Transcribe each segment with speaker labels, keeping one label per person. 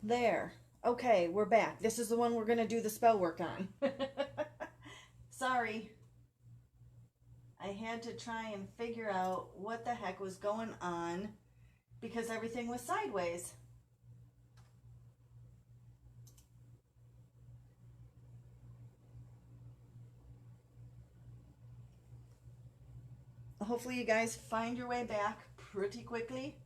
Speaker 1: There. Okay, we're back. This is the one we're going to do the spell work on. Sorry. I had to try and figure out what the heck was going on because everything was sideways. Hopefully you guys find your way back pretty quickly.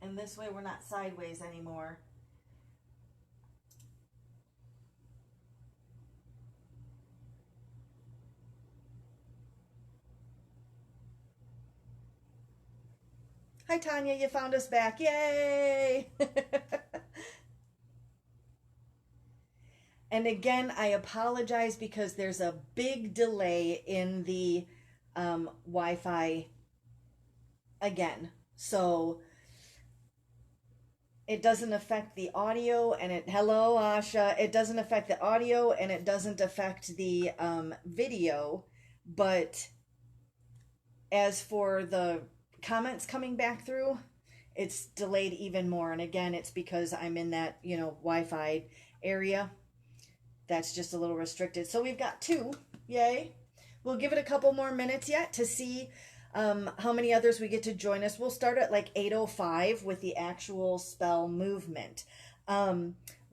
Speaker 1: And this way we're not sideways anymore. Hi Tanya, you found us back. Yay! And again, I apologize because there's a big delay in the Wi-Fi again. So it doesn't affect the audio and hello Asha, it doesn't affect the audio and it doesn't affect the video, but as for the comments coming back through, it's delayed even more. And again, it's because I'm in that, Wi-Fi area that's just a little restricted. So we've got two. Yay. We'll give it a couple more minutes yet to see how many others we get to join us. We'll start at like 8:05 with the actual spell movement.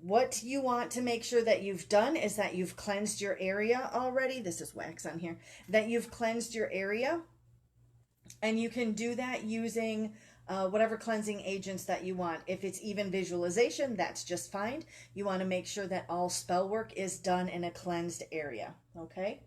Speaker 1: What you want to make sure that you've done is that you've cleansed your area already. This is wax on here. That you've cleansed your area. And you can do that using whatever cleansing agents that you want. If it's even visualization, that's just fine. You want to make sure that all spell work is done in a cleansed area. Okay?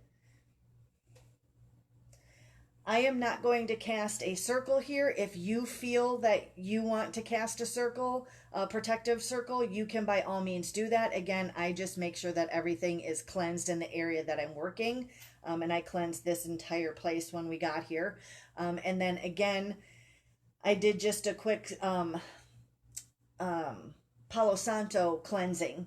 Speaker 1: I am not going to cast a circle here. If you feel that you want to cast a circle, a protective circle, you can by all means do that. Again, I just make sure that everything is cleansed in the area that I'm working. And I cleansed this entire place when we got here. And then again, I did just a quick Palo Santo cleansing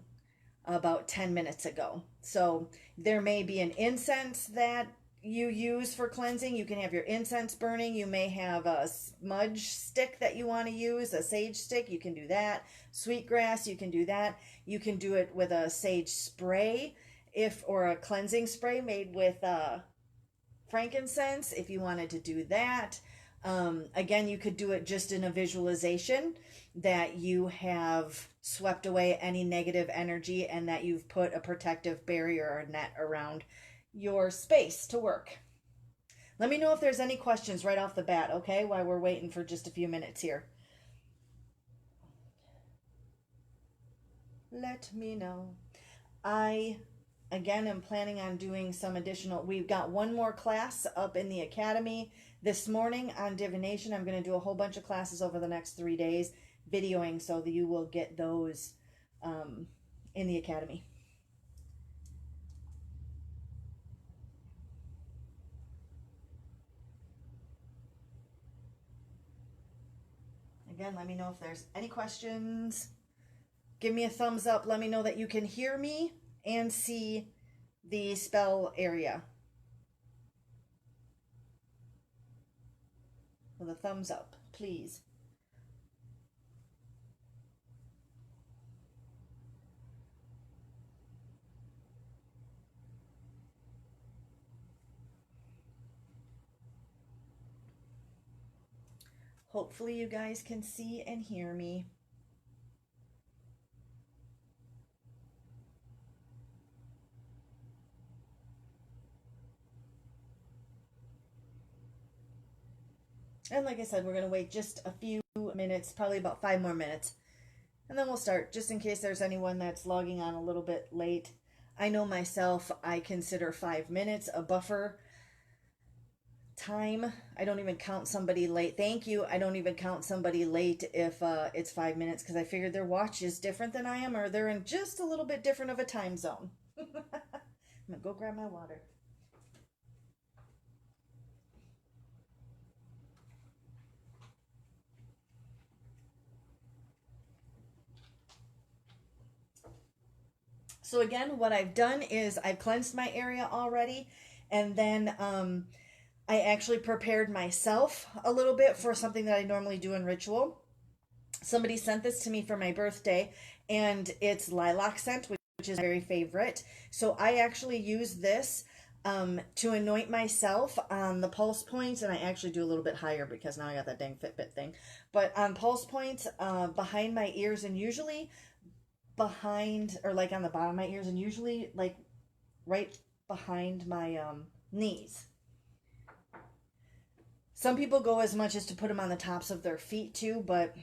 Speaker 1: about 10 minutes ago. So there may be an incense that you use for cleansing. You can have your incense burning. You may have a smudge stick that you want to use, a sage stick. You can do that. Sweetgrass, you can do that. You can do it with a sage spray or a cleansing spray made with frankincense if you wanted to do that. Again, you could do it just in a visualization that you have swept away any negative energy and that you've put a protective barrier or net around your space to work. Let me know if there's any questions right off the bat, okay, while we're waiting for just a few minutes here. Let me know. I, again, am planning on doing some additional, we've got one more class up in the academy this morning on divination. I'm going to do a whole bunch of classes over the next 3 days, videoing, so that you will get those in the academy. Again, let me know if there's any questions. Give me a thumbs up. Let me know that you can hear me and see the spell area. With a thumbs up, please. Hopefully you guys can see and hear me. And like I said, we're going to wait just a few minutes, probably about 5 more minutes. And then we'll start, just in case there's anyone that's logging on a little bit late. I know myself, I consider 5 minutes a buffer time. I don't even count somebody late. Thank you. I don't even count somebody late if it's 5 minutes, because I figured their watch is different than I am, or they're in just a little bit different of a time zone. I'm going to go grab my water. So again, what I've done is I've cleansed my area already, and then I actually prepared myself a little bit for something that I normally do in ritual. Somebody sent this to me for my birthday, and it's lilac scent, which is my very favorite. So I actually use this to anoint myself on the pulse points, and I actually do a little bit higher because now I got that dang Fitbit thing. But on pulse points, behind my ears, and usually behind, or like on the bottom of my ears, and usually like right behind my knees. Some people go as much as to put them on the tops of their feet too, but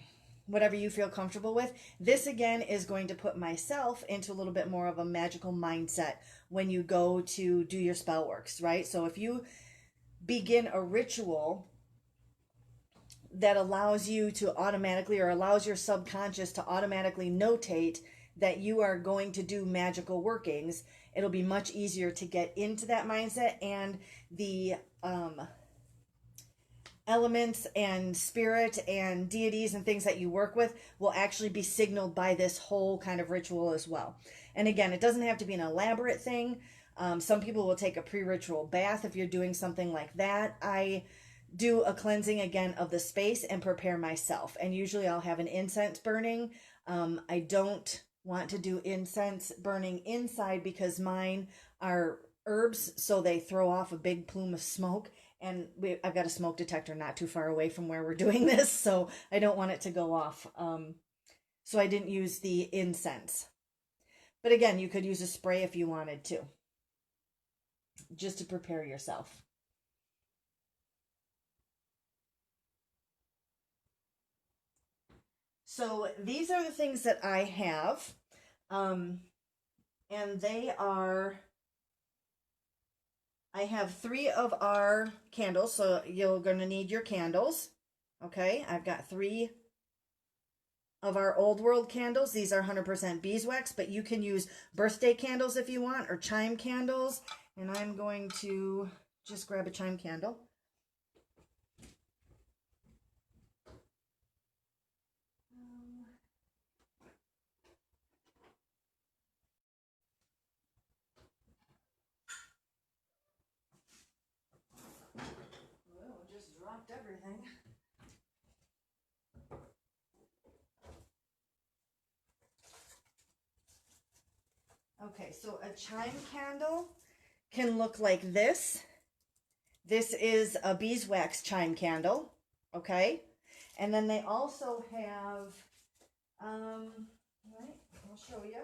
Speaker 1: whatever you feel comfortable with. This again is going to put myself into a little bit more of a magical mindset when you go to do your spell works, right? So if you begin a ritual that allows you to automatically, or allows your subconscious to automatically notate that you are going to do magical workings, it'll be much easier to get into that mindset, and the elements and spirit and deities and things that you work with will actually be signaled by this whole kind of ritual as well. And again, it doesn't have to be an elaborate thing. Some people will take a pre-ritual bath if you're doing something like that. I do a cleansing again of the space and prepare myself, and usually I'll have an incense burning. I don't want to do incense burning inside because mine are herbs, so they throw off a big plume of smoke, and I've got a smoke detector not too far away from where we're doing this, so I don't want it to go off. So I didn't use the incense. But again, you could use a spray if you wanted to, just to prepare yourself. So these are the things that I have. And they are, I have 3 of our candles, so you're going to need your candles. Okay, I've got 3 of our old world candles. These are 100% beeswax, but you can use birthday candles if you want, or chime candles. And I'm going to just grab a chime candle. Well, just dropped everything. Okay, so a chime candle can look like this. This is a beeswax chime candle, okay? And then they also have, right, I'll show you.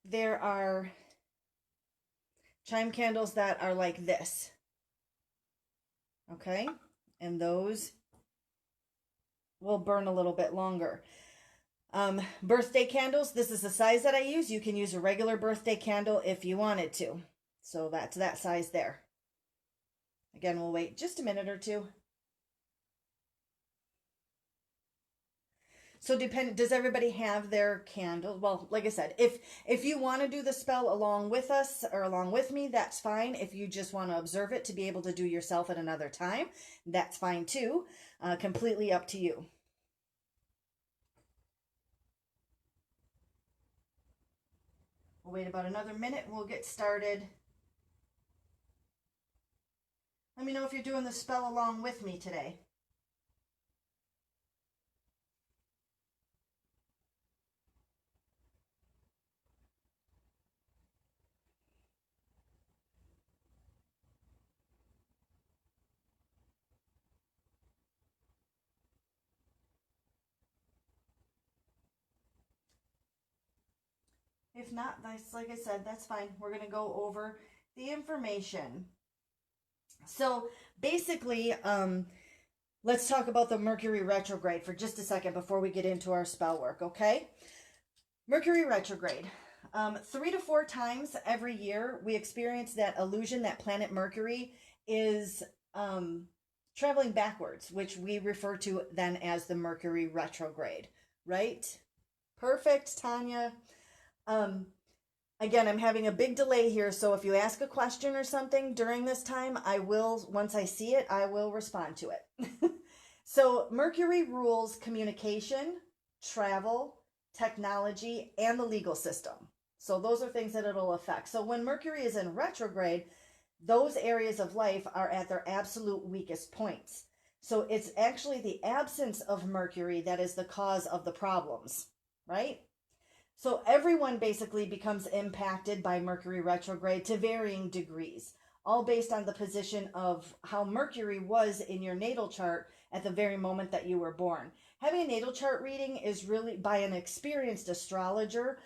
Speaker 1: There are chime candles that are like this, okay? And those will burn a little bit longer. Birthday candles, this is the size that I use. You can use a regular birthday candle if you wanted to. So that's that size there. Again, we'll wait just a minute or two. So does everybody have their candle? Well, like I said, if you want to do the spell along with us or along with me, that's fine. If you just want to observe it to be able to do yourself at another time, that's fine too. Completely up to you. We'll wait about another minute and we'll get started. Let me know if you're doing the spell along with me today. If not, that's, like I said, that's fine. We're going to go over the information. So basically, let's talk about the Mercury retrograde for just a second before we get into our spell work, okay? Mercury retrograde. 3 to 4 times every year, we experience that illusion that planet Mercury is traveling backwards, which we refer to then as the Mercury retrograde, right? Perfect, Tanya. Again, I'm having a big delay here, so if you ask a question or something during this time, I will, once I see it, I will respond to it. So Mercury rules communication, travel, technology, and the legal system. So those are things that it'll affect. So when Mercury is in retrograde, those areas of life are at their absolute weakest points. So it's actually the absence of Mercury that is the cause of the problems, right? So everyone basically becomes impacted by Mercury retrograde to varying degrees, all based on the position of how Mercury was in your natal chart at the very moment that you were born. Having a natal chart reading is really, by an experienced astrologer,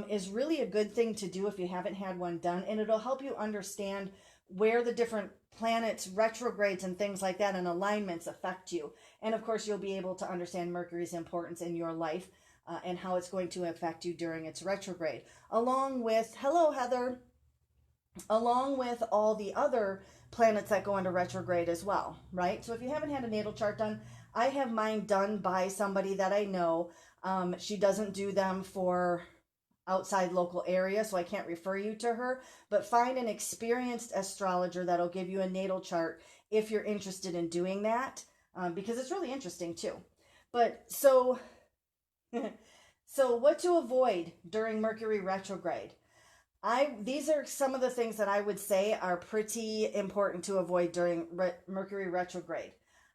Speaker 1: is really a good thing to do if you haven't had one done, and it'll help you understand where the different planets, retrogrades, and things like that, and alignments affect you. And of course, you'll be able to understand Mercury's importance in your life and how it's going to affect you during its retrograde. Along with, hello, Heather, along with all the other planets that go into retrograde as well, right? So if you haven't had a natal chart done, I have mine done by somebody that I know. She doesn't do them for outside local area, so I can't refer you to her, but find an experienced astrologer that'll give you a natal chart if you're interested in doing that, because it's really interesting too. But so what to avoid during Mercury retrograde? These are some of the things that I would say are pretty important to avoid during Mercury retrograde.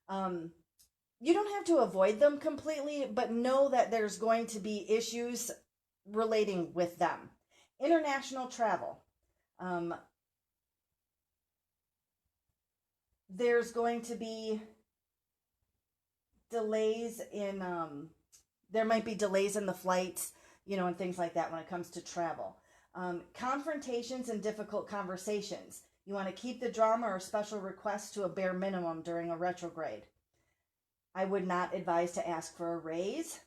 Speaker 1: You don't have to avoid them completely, but know that there's going to be issues relating with them. International travel. There's going to be delays in, there might be delays in the flights, and things like that when it comes to travel. Confrontations and difficult conversations. You want to keep the drama or special requests to a bare minimum during a retrograde. I would not advise to ask for a raise.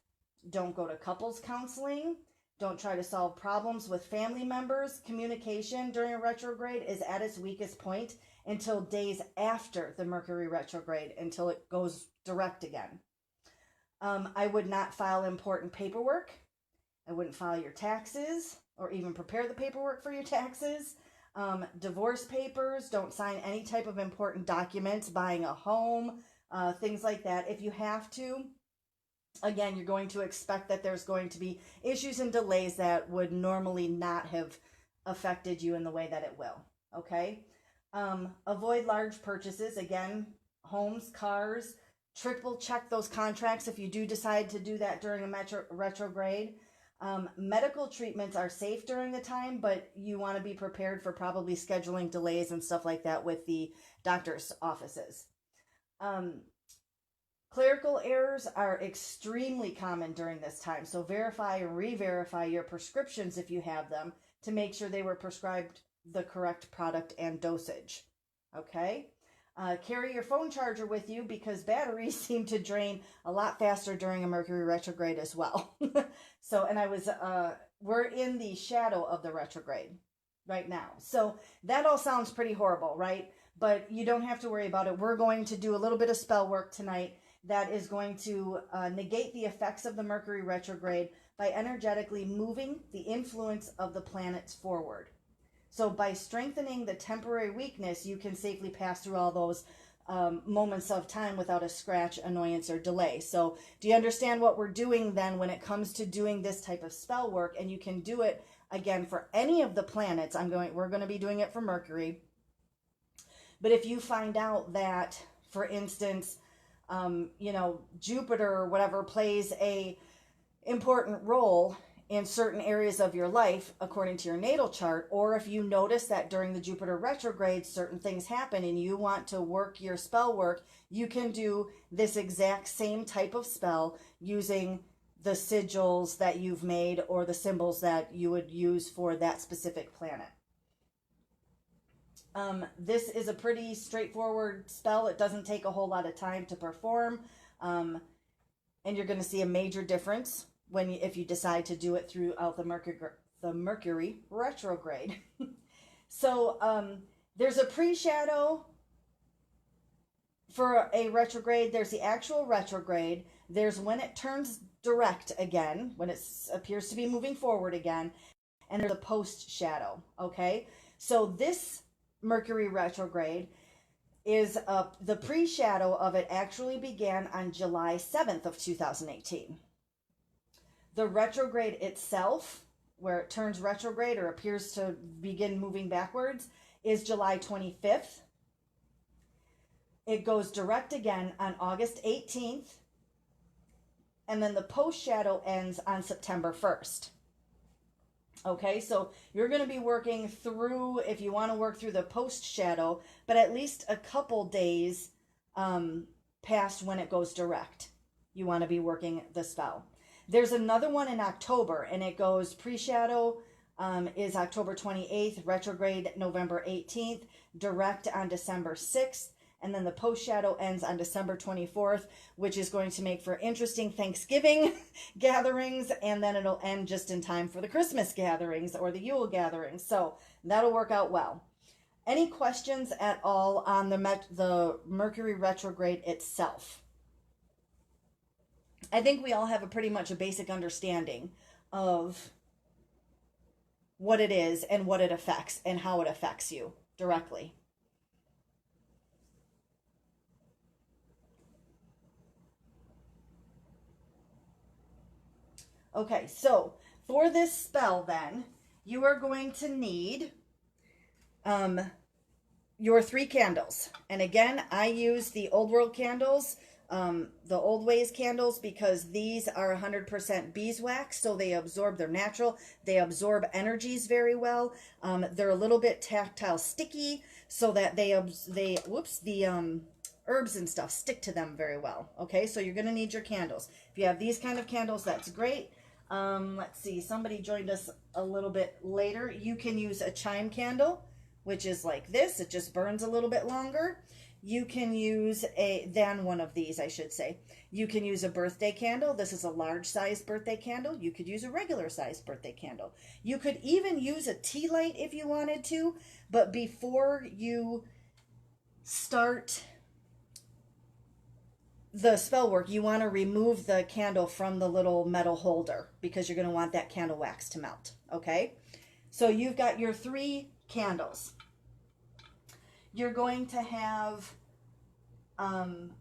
Speaker 1: Don't go to couples counseling. Don't try to solve problems with family members. Communication during a retrograde is at its weakest point until days after the Mercury retrograde, until it goes direct again. I would not file important paperwork. I wouldn't file your taxes or even prepare the paperwork for your taxes. Divorce papers, don't sign any type of important documents, buying a home, things like that. If you have to, again, you're going to expect that there's going to be issues and delays that would normally not have affected you in the way that it will, okay? Avoid large purchases, again, homes, cars. Triple check those contracts if you do decide to do that during a retrograde. Medical treatments are safe during the time, but you want to be prepared for probably scheduling delays and stuff like that with the doctor's offices. Clerical errors are extremely common during this time, so verify and re-verify your prescriptions if you have them to make sure they were prescribed the correct product and dosage. Okay? Carry your phone charger with you because batteries seem to drain a lot faster during a Mercury retrograde as well. So, and we're in the shadow of the retrograde right now. So that all sounds pretty horrible, right? But you don't have to worry about it. We're going to do a little bit of spell work tonight that is going to negate the effects of the Mercury retrograde by energetically moving the influence of the planets forward. So by strengthening the temporary weakness, you can safely pass through all those moments of time without a scratch, annoyance, or delay. So do you understand what we're doing then when it comes to doing this type of spell work? And you can do it, again, for any of the planets. We're going to be doing it for Mercury. But if you find out that, for instance, Jupiter or whatever plays a important role in certain areas of your life according to your natal chart, or if you notice that during the Jupiter retrograde certain things happen and you want to work your spell work, you can do this exact same type of spell using the sigils that you've made or the symbols that you would use for that specific planet. This is a pretty straightforward spell. It doesn't take a whole lot of time to perform, and you're going to see a major difference if you decide to do it throughout the Mercury retrograde. So there's a pre-shadow for a retrograde. There's the actual retrograde. There's when it turns direct again, when it appears to be moving forward again, and there's a post-shadow, okay? So this Mercury retrograde is the pre-shadow of it actually began on July 7th of 2018. The retrograde itself, where it turns retrograde or appears to begin moving backwards, is July 25th. It goes direct again on August 18th. And then the post shadow ends on September 1st. Okay, so you're going to be working through, if you want to work through the post shadow, but at least a couple days past when it goes direct. You want to be working the spell. There's another one in October, and it goes pre-shadow is October 28th, retrograde November 18th, direct on December 6th, and then the post-shadow ends on December 24th, which is going to make for interesting Thanksgiving gatherings, and then it'll end just in time for the Christmas gatherings or the Yule gatherings. So that'll work out well. Any questions at all on the Mercury retrograde itself? I think we all have a pretty much a basic understanding of what it is and what it affects and how it affects you directly. Okay, so for this spell then, you are going to need your 3 candles. And again, I use the Old World candles, the Old Ways candles, because these are 100% beeswax, so they absorb, they're natural, they absorb energies very well. They're a little bit tactile sticky, so that the herbs and stuff stick to them very well. Okay, so you're going to need your candles. If you have these kind of candles, that's great. Let's see, somebody joined us a little bit later. You can use a chime candle, which is like this. It just burns a little bit longer. You can use one of these, I should say. You can use a birthday candle. This is a large size birthday candle. You could use a regular size birthday candle. You could even use a tea light if you wanted to, but before you start the spell work, you want to remove the candle from the little metal holder because you're going to want that candle wax to melt. Okay, so you've got your 3 candles. You're going to have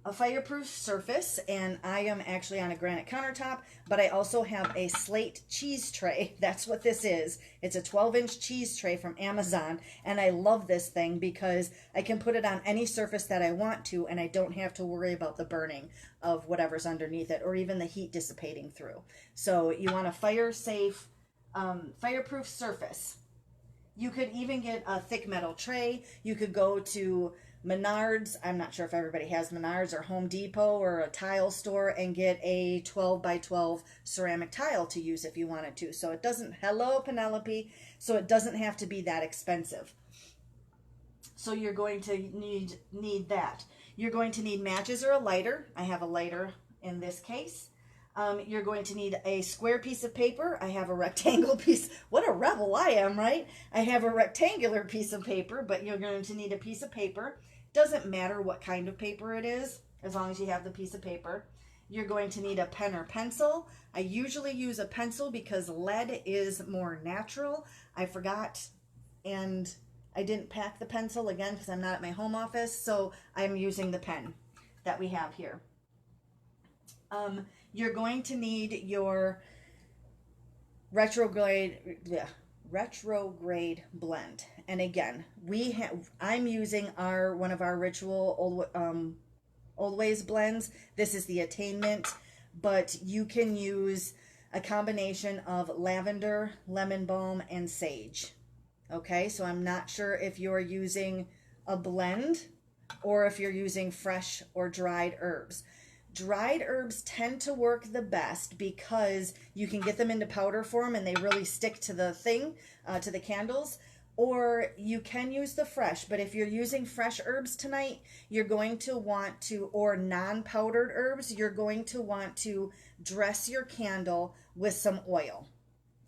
Speaker 1: a fireproof surface, and I am actually on a granite countertop, but I also have a slate cheese tray. That's what this is. It's a 12-inch cheese tray from Amazon, and I love this thing because I can put it on any surface that I want to, and I don't have to worry about the burning of whatever's underneath it or even the heat dissipating through. So you want a fire-safe, fireproof surface. You could even get a thick metal tray. You could go to Menards, I'm not sure if everybody has Menards, or Home Depot or a tile store, and get a 12 by 12 ceramic tile to use if you wanted to. So it doesn't, hello Penelope, so it doesn't have to be that expensive. So you're going to need that. You're going to need matches or a lighter. I have a lighter in this case. You're going to need a square piece of paper. I have a rectangle piece. What a rebel I am, right? I have a rectangular piece of paper, but you're going to need a piece of paper. Doesn't matter what kind of paper it is, as long as you have the piece of paper. You're going to need a pen or pencil. I usually use a pencil because lead is more natural. I forgot, and I didn't pack the pencil again because I'm not at my home office, so I'm using the pen that we have here. You're going to need your retrograde blend. And again, I'm using one of our ritual old ways blends. This is the Attainment, but you can use a combination of lavender, lemon balm, and sage. Okay, so I'm not sure if you're using a blend or if you're using fresh or dried herbs. Dried herbs tend to work the best because you can get them into powder form and they really stick to the thing, to the candles. Or you can use the fresh, but if you're using fresh herbs tonight, you're going to want to, or non-powdered herbs, you're going to want to dress your candle with some oil.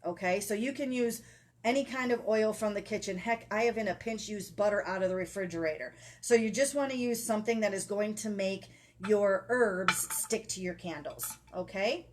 Speaker 1: Okay, so you can use any kind of oil from the kitchen. Heck, I have in a pinch used butter out of the refrigerator. So you just want to use something that is going to make your herbs stick to your candles, okay?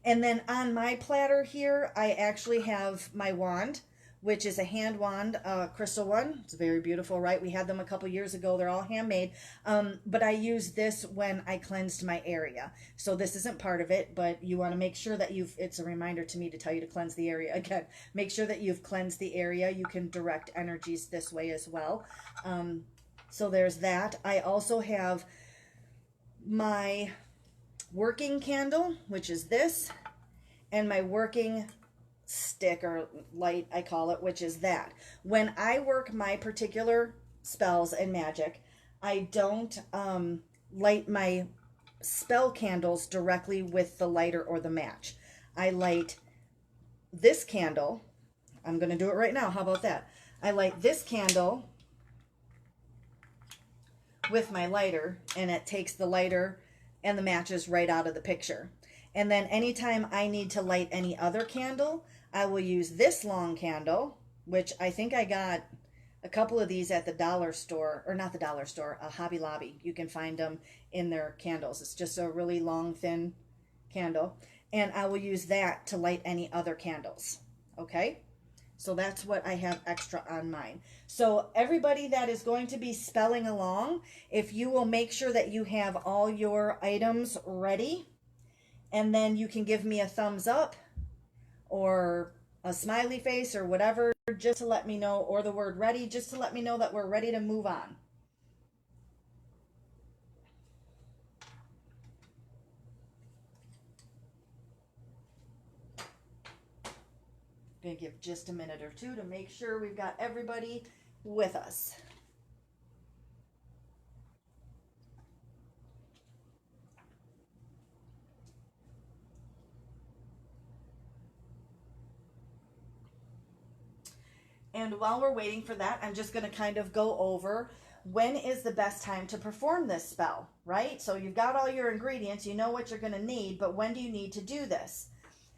Speaker 1: And then on my platter here, I actually have my wand, which is a hand wand, crystal one. It's very beautiful, right? We had them a couple years ago. They're all handmade. But I use this when I cleansed my area. So this isn't part of it, but you want to make sure that it's a reminder to me to tell you to cleanse the area. Again, make sure that you've cleansed the area. You can direct energies this way as well. So there's that. I also have my working candle, which is this, and my working stick or light, I call it, which is that. When I work my particular spells and magic, I don't light my spell candles directly with the lighter or the match. I light this candle. I'm going to do it right now. How about that? I light this candle with my lighter, and it takes the lighter and the matches right out of the picture. And then anytime I need to light any other candle, I will use this long candle, which I think I got a couple of these at the dollar store, or not the dollar store, a Hobby Lobby. You can find them in their candles. It's just a really long, thin candle. And I will use that to light any other candles. Okay? So that's what I have extra on mine. So everybody that is going to be spelling along, if you will make sure that you have all your items ready, and then you can give me a thumbs up or a smiley face or whatever, just to let me know, or the word ready, just to let me know that we're ready to move on. I'm going to give just a minute or two to make sure we've got everybody with us. And while we're waiting for that, I'm just going to kind of go over when is the best time to perform this spell, right? So you've got all your ingredients, you know what you're going to need, but when do you need to do this?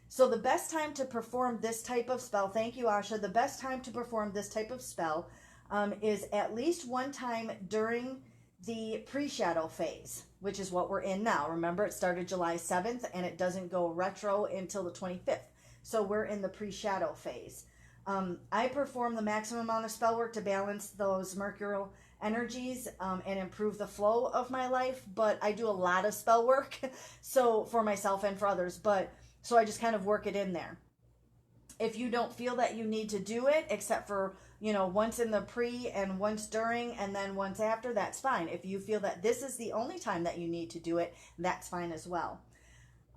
Speaker 1: So the best time to perform this type of spell, thank you, Asha, the best time to perform this type of spell is at least one time during the pre-shadow phase, which is what we're in now. Remember, it started July 7th and it doesn't go retro until the 25th. So we're in the pre-shadow phase. I perform the maximum amount of spell work to balance those mercurial energies and improve the flow of my life, but I do a lot of spell work so for myself and for others, so I just kind of work it in there. If you don't feel that you need to do it, except for, once in the pre and once during and then once after, that's fine. If you feel that this is the only time that you need to do it, that's fine as well.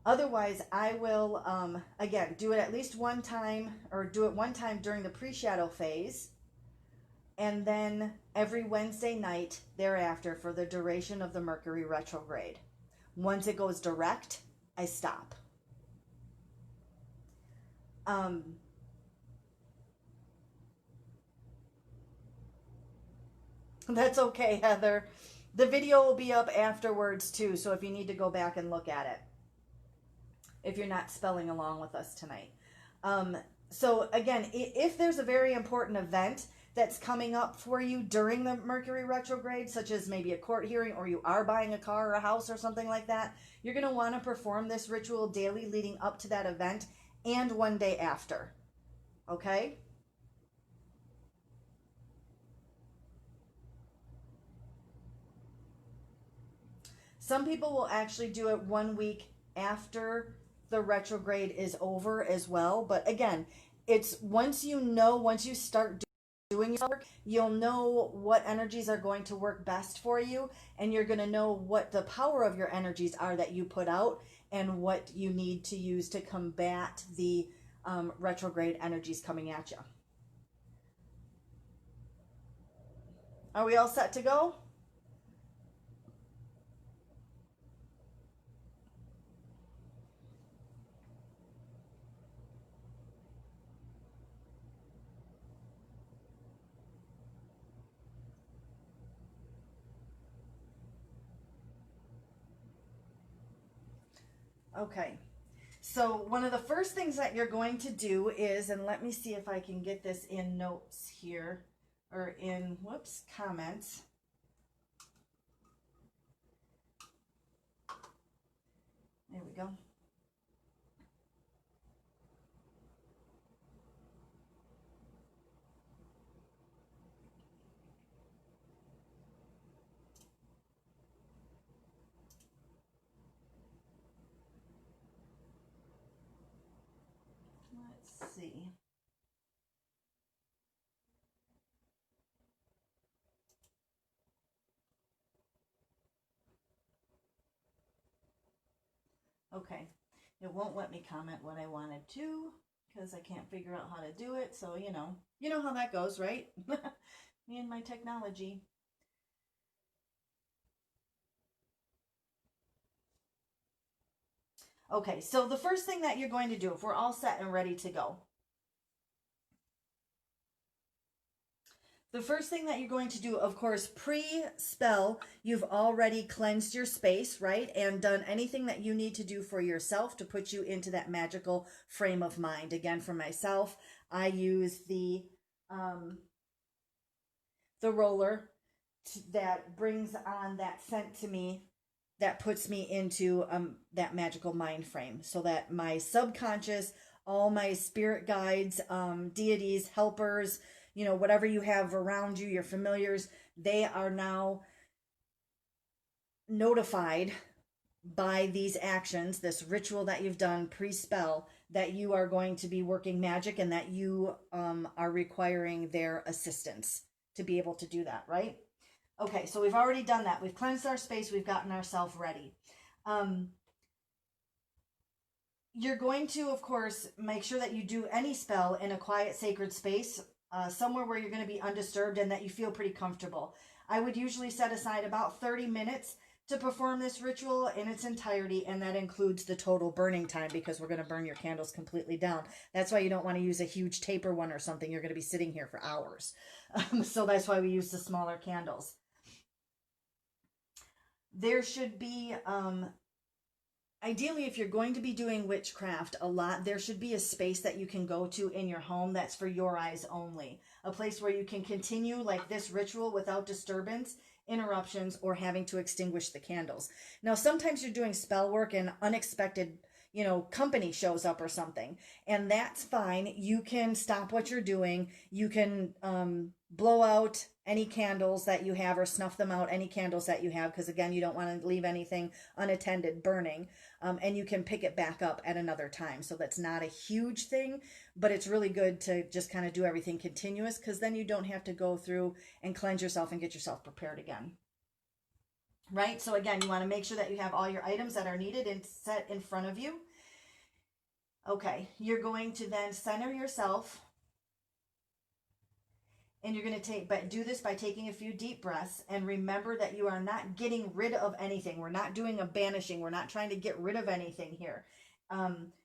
Speaker 1: Otherwise, I will, again, do it at least one time, or do it one time during the pre-shadow phase, and then every Wednesday night thereafter for the duration of the Mercury retrograde. Once it goes direct, I stop. That's okay, Heather. The video will be up afterwards too, so if you need to go back and look at it, if you're not spelling along with us tonight. So again, if there's a very important event that's coming up for you during the Mercury retrograde, such as maybe a court hearing, or you are buying a car or a house or something like that, you're going to want to perform this ritual daily leading up to that event and one day after. Okay? Some people will actually do it 1 week after the retrograde is over as well. But again, it's once you start doing your work, you'll know what energies are going to work best for you, and you're going to know what the power of your energies are that you put out and what you need to use to combat the retrograde energies coming at you. Are we all set to go? Okay. So one of the first things that you're going to do is, and let me see if I can get this in notes here, or in, comments. There we go. see. Okay, it won't let me comment what I wanted to because I can't figure out how to do it. So, you know how that goes, right? Me and my technology. Okay, so the first thing that you're going to do, if we're all set and ready to go, the first thing that you're going to do, of course, pre-spell, you've already cleansed your space, right? And done anything that you need to do for yourself to put you into that magical frame of mind. Again, for myself, I use the roller that brings on that scent to me, that puts me into that magical mind frame, so that my subconscious, all my spirit guides, deities, helpers, whatever you have around you, your familiars, they are now notified by these actions, this ritual that you've done pre-spell, that you are going to be working magic and that you are requiring their assistance to be able to do that, right? Okay, so we've already done that. We've cleansed our space. We've gotten ourselves ready. You're going to, of course, make sure that you do any spell in a quiet, sacred space, somewhere where you're going to be undisturbed and that you feel pretty comfortable. I would usually set aside about 30 minutes to perform this ritual in its entirety, and that includes the total burning time, because we're going to burn your candles completely down. That's why you don't want to use a huge taper one or something. You're going to be sitting here for hours. So that's why we use the smaller candles. There should be, ideally, if you're going to be doing witchcraft a lot, there should be a space that you can go to in your home that's for your eyes only. A place where you can continue like this ritual without disturbance, interruptions, or having to extinguish the candles. Now, sometimes you're doing spell work and unexpected, company shows up or something, and that's fine. You can stop what you're doing. You can blow out any candles that you have, or snuff them out, any candles that you have, because again, you don't want to leave anything unattended burning. And you can pick it back up at another time. So that's not a huge thing, but it's really good to just kind of do everything continuous, because then you don't have to go through and cleanse yourself and get yourself prepared again. Right? So again, you want to make sure that you have all your items that are needed and set in front of you. Okay, you're going to then center yourself, and you're going to do this by taking a few deep breaths, and remember that you are not getting rid of anything. We're not doing a banishing. We're not trying to get rid of anything here.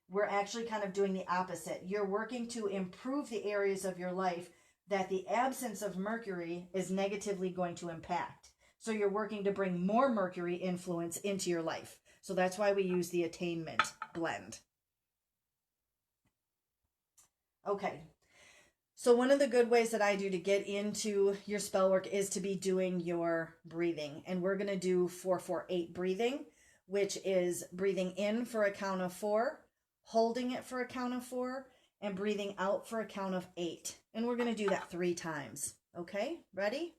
Speaker 1: We're actually kind of doing the opposite. You're working to improve the areas of your life that the absence of Mercury is negatively going to impact. So you're working to bring more Mercury influence into your life. So that's why we use the attainment blend. Okay. So one of the good ways that I do to get into your spell work is to be doing your breathing. And we're going to do 4-4-8 breathing, which is breathing in for a count of 4, holding it for a count of 4, and breathing out for a count of 8. And we're going to do that 3 times. Okay, ready?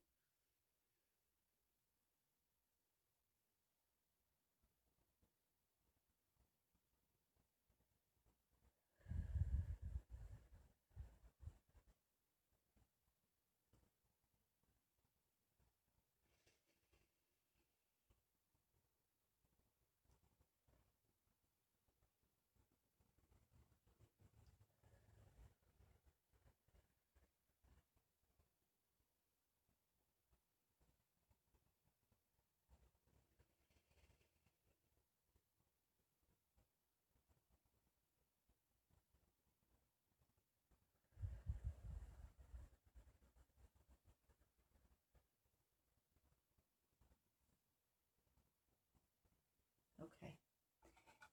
Speaker 1: Okay.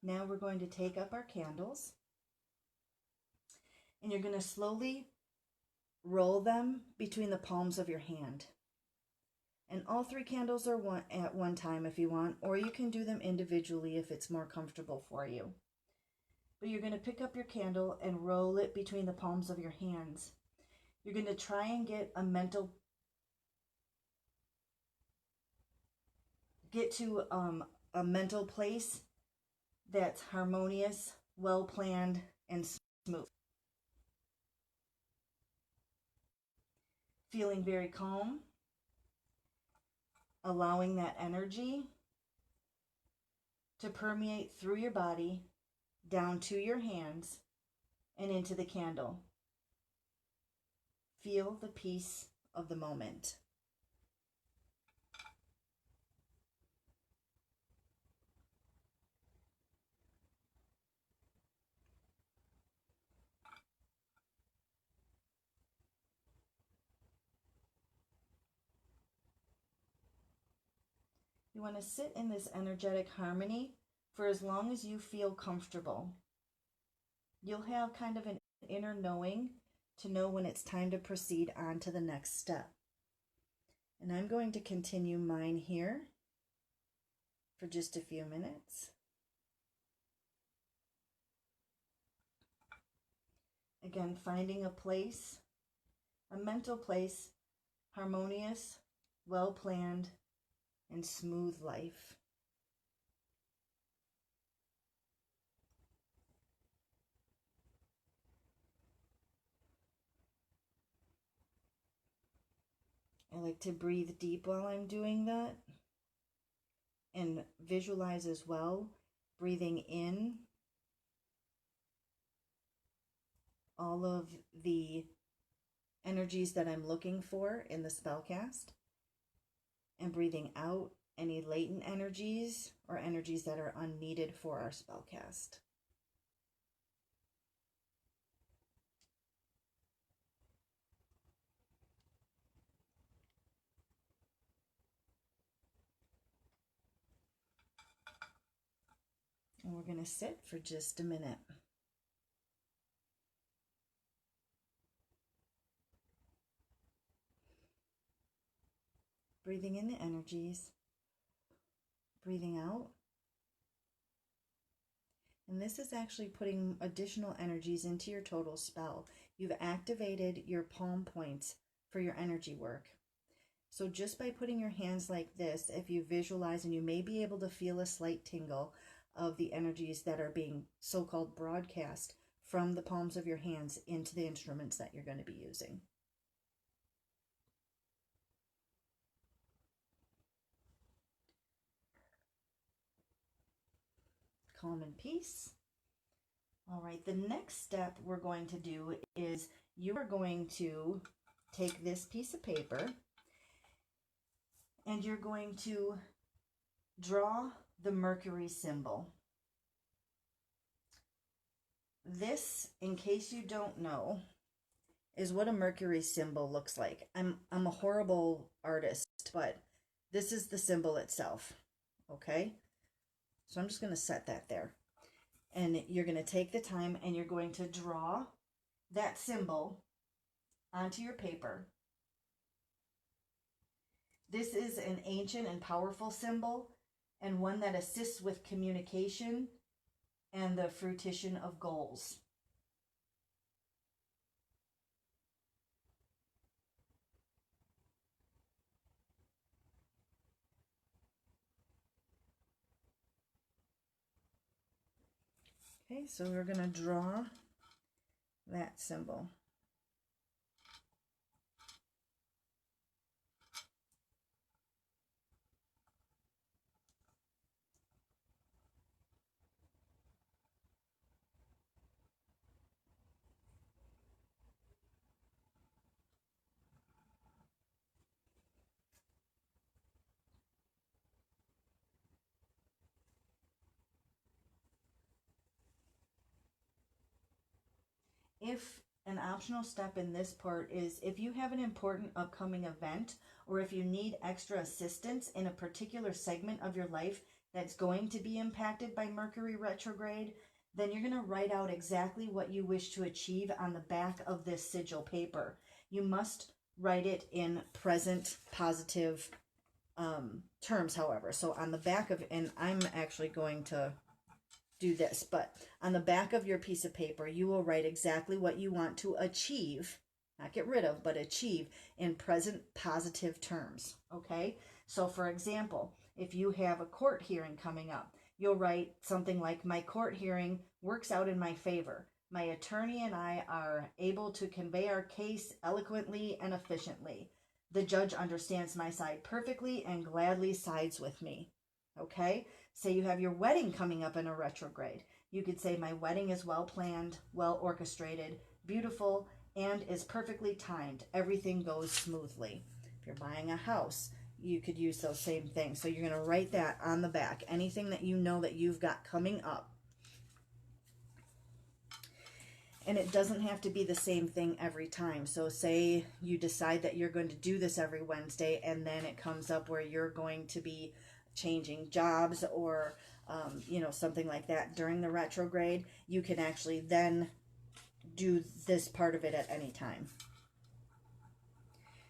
Speaker 1: Now we're going to take up our candles, and you're going to slowly roll them between the palms of your hand. And all 3 candles are at one time if you want, or you can do them individually if it's more comfortable for you. But you're going to pick up your candle and roll it between the palms of your hands. You're going to try and get to a mental place that's harmonious, well planned, and smooth. feeling very calm, allowing that energy to permeate through your body, down to your hands, and into the candle. Feel the peace of the moment. You want to sit in this energetic harmony for as long as you feel comfortable. You'll have kind of an inner knowing to know when it's time to proceed on to the next step. And I'm going to continue mine here for just a few minutes. Again, finding a place, a mental place, harmonious, well-planned, and smooth life. I like to breathe deep while I'm doing that and visualize as well, breathing in all of the energies that I'm looking for in the spellcast, and breathing out any latent energies or energies that are unneeded for our spellcast. And we're going to sit for just a minute. Breathing in the energies, breathing out. And this is actually putting additional energies into your total spell. You've activated your palm points for your energy work. So just by putting your hands like this, if you visualize, and you may be able to feel a slight tingle of the energies that are being so-called broadcast from the palms of your hands into the instruments that you're going to be using. Calm and peace. All right, the next step we're going to do is you are going to take this piece of paper and you're going to draw the Mercury symbol. This, in case you don't know, is what a Mercury symbol looks like. I'm a horrible artist, but this is the symbol itself, okay? So I'm just going to set that there. And you're going to take the time and you're going to draw that symbol onto your paper. This is an ancient and powerful symbol, and one that assists with communication and the fruition of goals. Okay, so we're going to draw that symbol. If an optional step in this part is if you have an important upcoming event, or if you need extra assistance in a particular segment of your life that's going to be impacted by Mercury retrograde, then you're going to write out exactly what you wish to achieve on the back of this sigil paper. You must write it in present positive terms, however. So on the back of, and I'm actually going to do this, but on the back of your piece of paper, you will write exactly what you want to achieve, not get rid of, but achieve in present positive terms, okay? So for example, if you have a court hearing coming up, you'll write something like, my court hearing works out in my favor. My attorney and I are able to convey our case eloquently and efficiently. The judge understands my side perfectly and gladly sides with me. Okay? Say you have your wedding coming up in a retrograde. You could say, my wedding is well planned, well orchestrated, beautiful, and is perfectly timed. Everything goes smoothly. If you're buying a house, you could use those same things. So you're going to write that on the back. Anything that you know that you've got coming up. And it doesn't have to be the same thing every time. So say you decide that you're going to do this every Wednesday, and then it comes up where you're going to be changing jobs or something like that during the retrograde. You can actually then do this part of it at any time.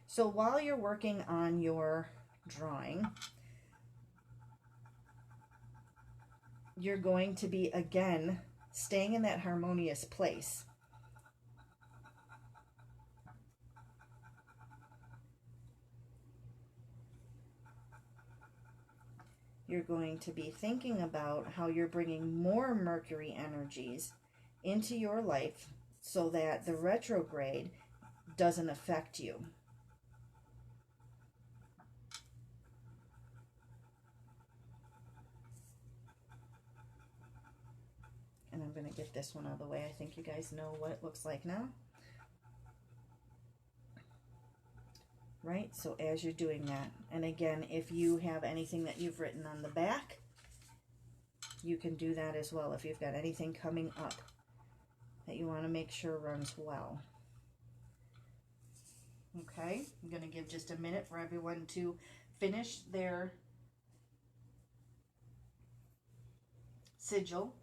Speaker 1: So while you're working on your drawing, you're going to be, again, staying in that harmonious place. You're going to be thinking about how you're bringing more Mercury energies into your life so that the retrograde doesn't affect you. And I'm going to get this one out of the way. I think you guys know what it looks like now. Right? So as you're doing that, and again, if you have anything that you've written on the back, you can do that as well. If you've got anything coming up that you want to make sure runs well. Okay, I'm going to give just a minute for everyone to finish their sigil.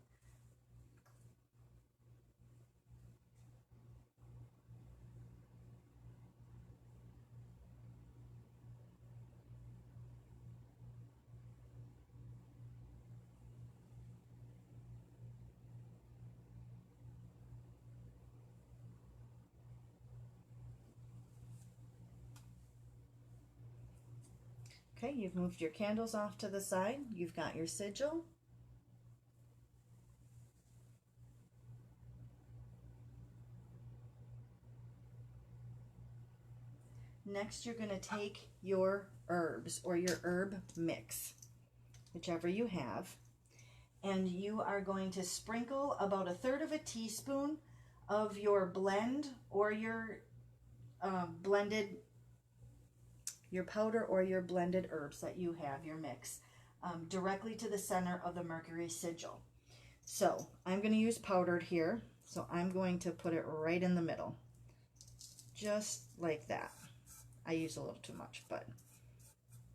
Speaker 1: Okay, you've moved your candles off to the side. You've got your sigil. Next, you're going to take your herbs or your herb mix, whichever you have, and you are going to sprinkle about 1/3 of a teaspoon of your blend or your your powder or your blended herbs that you have, your mix, directly to the center of the Mercury sigil. So I'm going to use powdered here, so I'm going to put it right in the middle, just like that. I use a little too much, but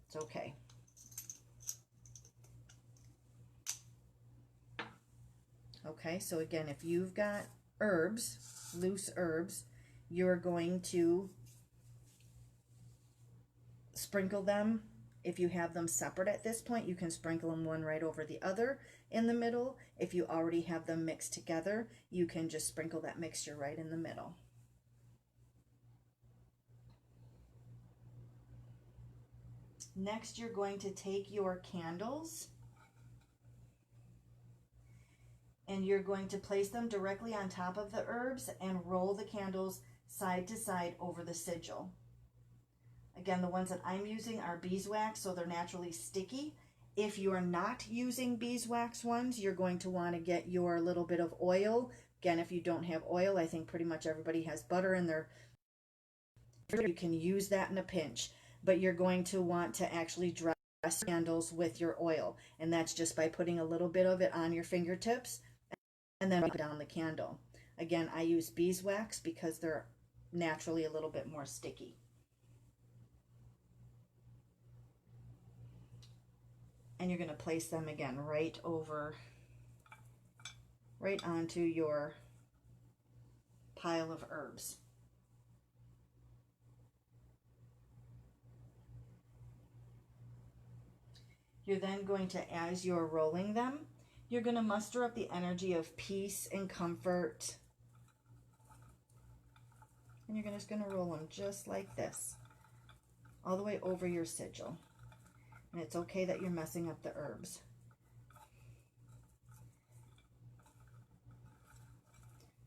Speaker 1: it's okay. Okay, so again, if you've got herbs, loose herbs, you're going to sprinkle them. If you have them separate at this point, you can sprinkle them one right over the other in the middle. If you already have them mixed together, you can just sprinkle that mixture right in the middle. Next, you're going to take your candles and you're going to place them directly on top of the herbs and roll the candles side to side over the sigil. Again, the ones that I'm using are beeswax, so they're naturally sticky. If you are not using beeswax ones, you're going to want to get your little bit of oil. Again, if you don't have oil, I think pretty much everybody has butter in their refrigerator. You can use that in a pinch, but you're going to want to actually dress candles with your oil, and that's just by putting a little bit of it on your fingertips and then put down the candle. Again, I use beeswax because they're naturally a little bit more sticky. And you're going to place them again right onto your pile of herbs. You're then going to, as you're rolling them, you're going to muster up the energy of peace and comfort. And you're just going to roll them just like this, all the way over your sigil. And it's okay that you're messing up the herbs.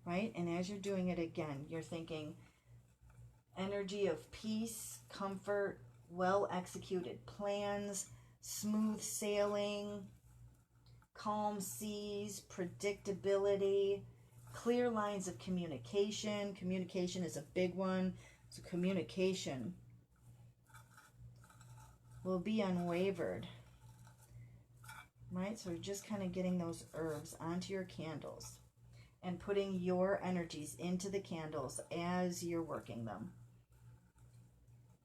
Speaker 1: right? And as you're doing it again, you're thinking energy of peace, comfort, well executed plans, smooth sailing, calm seas, predictability, clear lines of communication. Communication is a big one. So communication will be unwavered, right? So we're just kind of getting those herbs onto your candles and putting your energies into the candles as you're working them.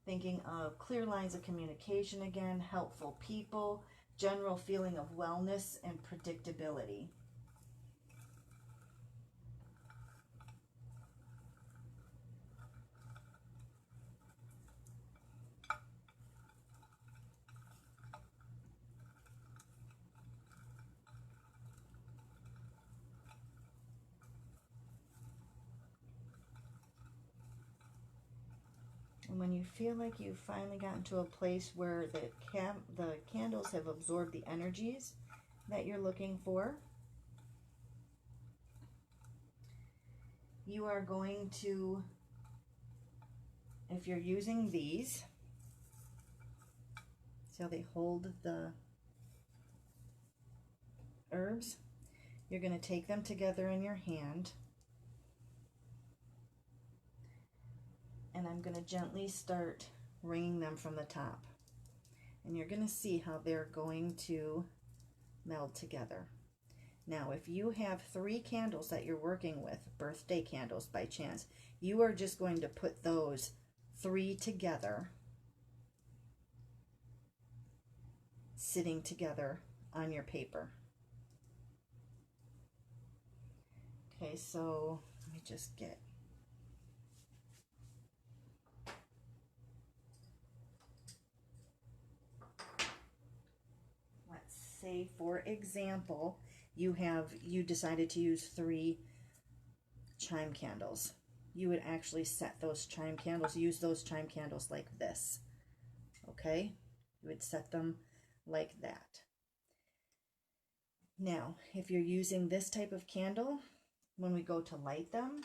Speaker 1: Thinking of clear lines of communication again, helpful people, general feeling of wellness and predictability. And when you feel like you've finally gotten to a place where the candles have absorbed the energies that you're looking for, you are going to, if you're using these, see how they hold the herbs? You're going to take them together in your hand, and I'm going to gently start ringing them from the top. And you're going to see how they're going to meld together. Now, if you have 3 candles that you're working with, birthday candles by chance, you are just going to put those 3 together, sitting together on your paper. Okay, so let me just get, let's say for example, you decided to use 3 chime candles. You would actually set those chime candles, use those chime candles like this. Okay? You would set them like that. Now, if you're using this type of candle, when we go to light them,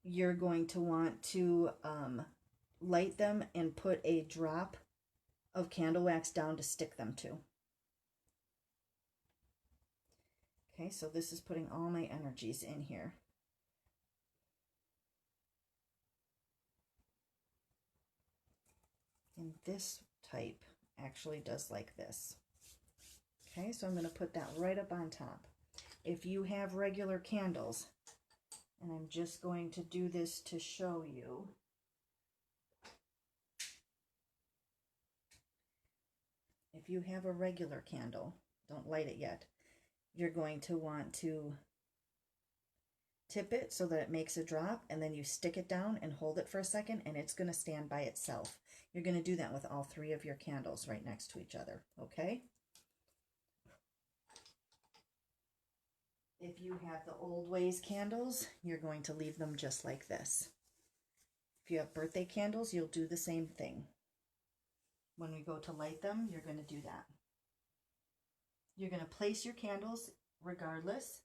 Speaker 1: you're going to want to light them and put a drop of candle wax down to stick them to. Okay, so this is putting all my energies in here. And this type actually does like this. Okay, so I'm going to put that right up on top. If you have regular candles, and I'm just going to do this to show you. If you have a regular candle, don't light it yet, you're going to want to tip it so that it makes a drop, and then you stick it down and hold it for a second, and it's going to stand by itself. You're going to do that with all 3 of your candles right next to each other, okay? If you have the old ways candles, you're going to leave them just like this. If you have birthday candles, you'll do the same thing. When we go to light them, you're going to do that. You're going to place your candles, regardless,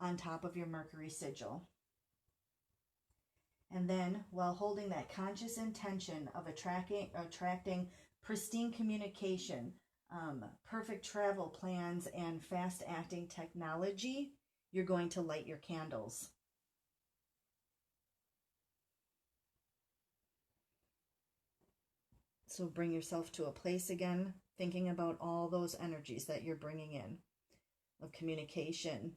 Speaker 1: on top of your Mercury sigil. And then, while holding that conscious intention of attracting pristine communication, perfect travel plans, and fast-acting technology, you're going to light your candles. So bring yourself to a place again, thinking about all those energies that you're bringing in, of communication,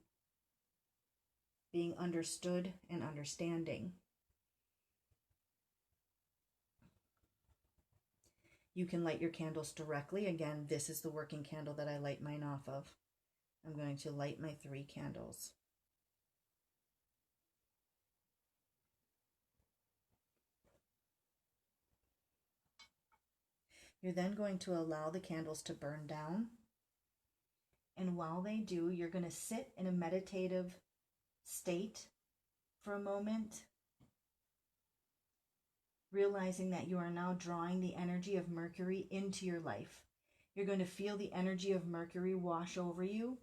Speaker 1: being understood and understanding. You can light your candles directly. Again, this is the working candle that I light mine off of. I'm going to light my 3 candles. You're then going to allow the candles to burn down. And while they do, you're going to sit in a meditative state for a moment, realizing that you are now drawing the energy of Mercury into your life. You're going to feel the energy of Mercury wash over you,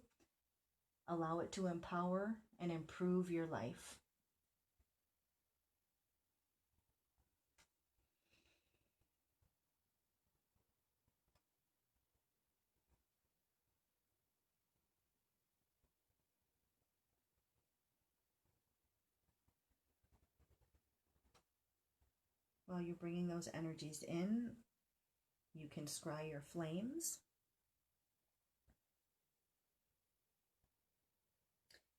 Speaker 1: Allow it to empower and improve your life. While you're bringing those energies in, you can scry your flames.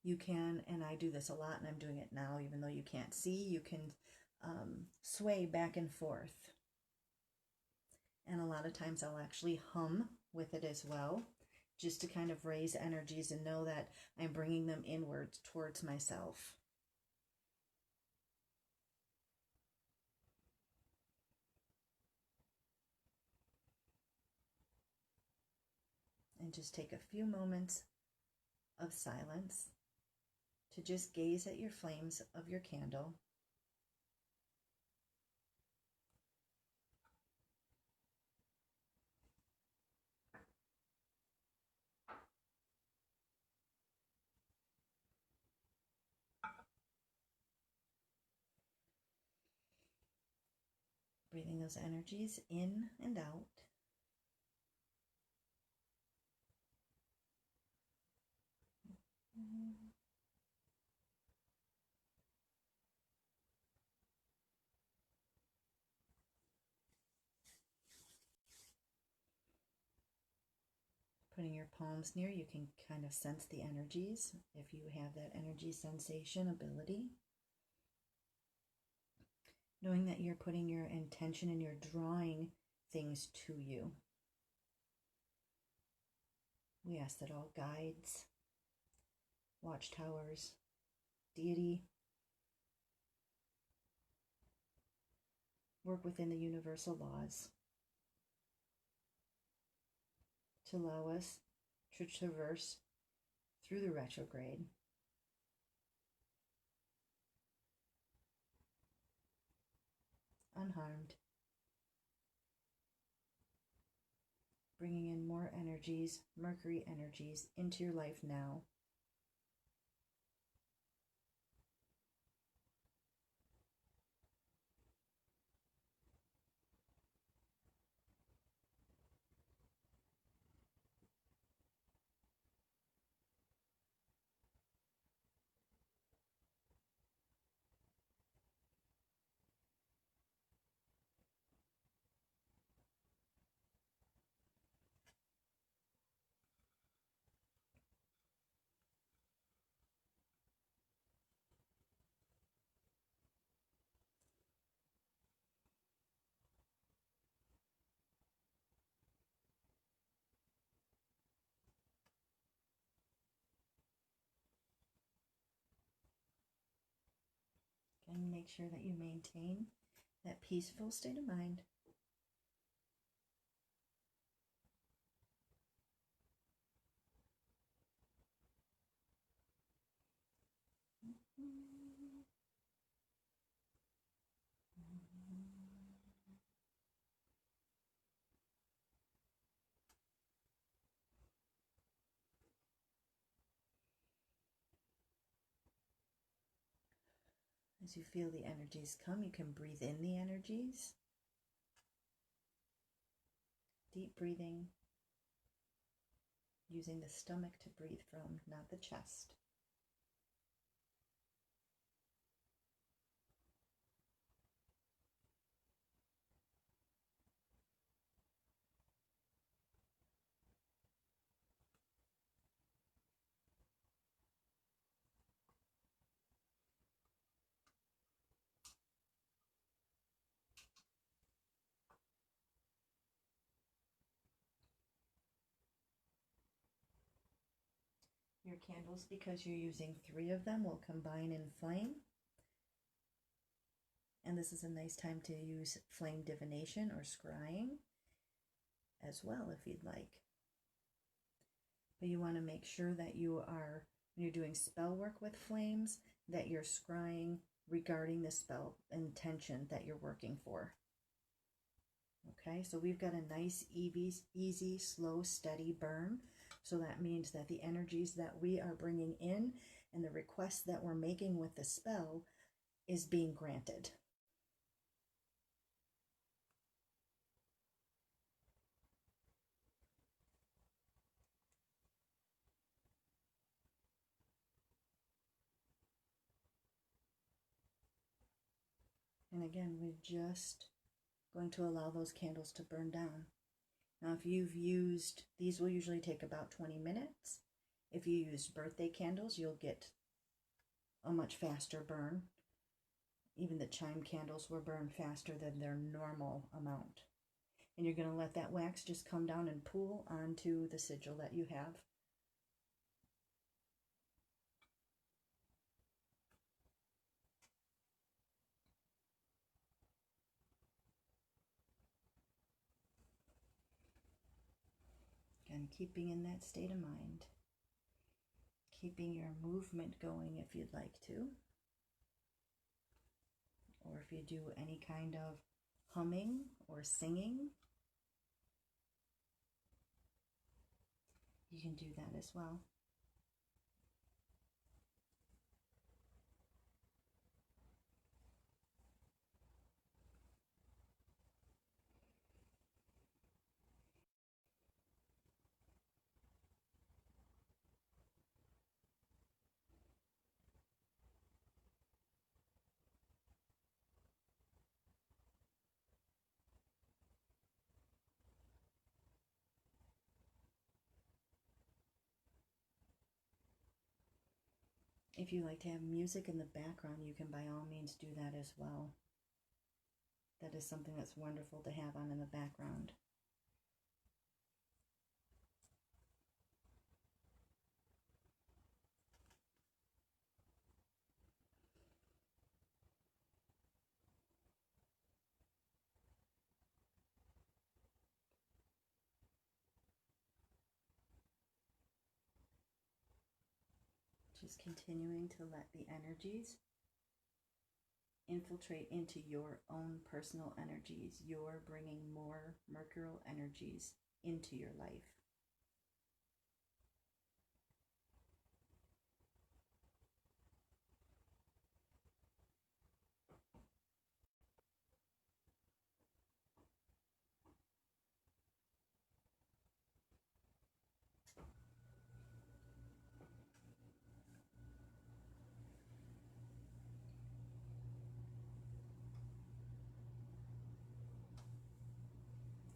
Speaker 1: You can, and I do this a lot, and I'm doing it now, even though you can't see, you can sway back and forth. And a lot of times I'll actually hum with it as well, just to kind of raise energies and know that I'm bringing them inwards towards myself. And just take a few moments of silence to just gaze at your flames of your candle. Breathing those energies in and out. Putting your palms near, you can kind of sense the energies if you have that energy sensation ability. Knowing that you're putting your intention and you're drawing things to you. We ask that all guides, watchtowers, deity, work within the universal laws to allow us to traverse through the retrograde. Unharmed. Bringing in more energies, Mercury energies, into your life now. And make sure that you maintain that peaceful state of mind. As you feel the energies come, you can breathe in the energies. Deep breathing, using the stomach to breathe from, not the chest. Your candles, because you're using 3 of them, will combine in flame. And this is a nice time to use flame divination or scrying as well if you'd like. But you want to make sure that you are, when you're doing spell work with flames, that you're scrying regarding the spell intention that you're working for. Okay, so we've got a nice, easy, slow, steady burn. So that means that the energies that we are bringing in and the requests that we're making with the spell is being granted. And again, we're just going to allow those candles to burn down. Now, if you've used, these will usually take about 20 minutes. If you use birthday candles, you'll get a much faster burn. Even the chime candles will burn faster than their normal amount. And you're going to let that wax just come down and pool onto the sigil that you have. Again, keeping in that state of mind. Keeping your movement going if you'd like to. Or if you do any kind of humming or singing, you can do that as well. If you like to have music in the background, you can by all means do that as well. That is something that's wonderful to have on in the background. Just continuing to let the energies infiltrate into your own personal energies. You're bringing more Mercurial energies into your life.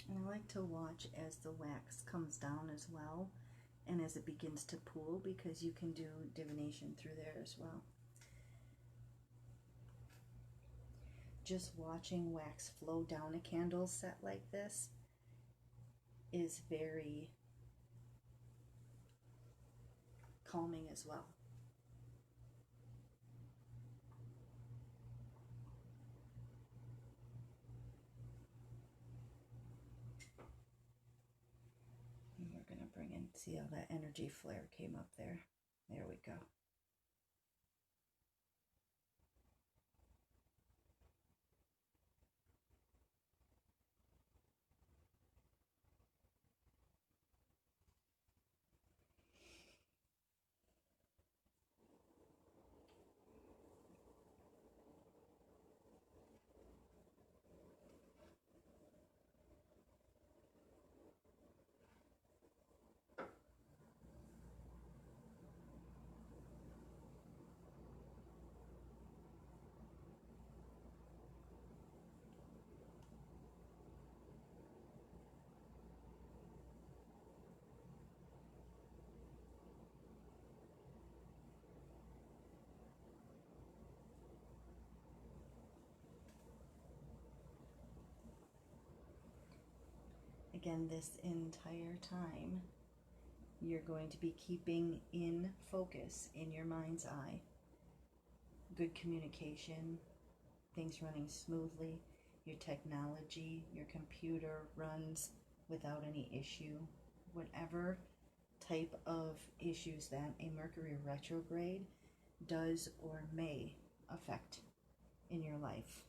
Speaker 1: And I like to watch as the wax comes down as well, and as it begins to pool, because you can do divination through there as well. Just watching wax flow down a candle set like this is very calming as well. And we're going to bring in, see how that energy flare came up there. There we go. Again, this entire time, you're going to be keeping in focus in your mind's eye. Good communication, things running smoothly, your technology, your computer runs without any issue. Whatever type of issues that a Mercury retrograde does or may affect in your life.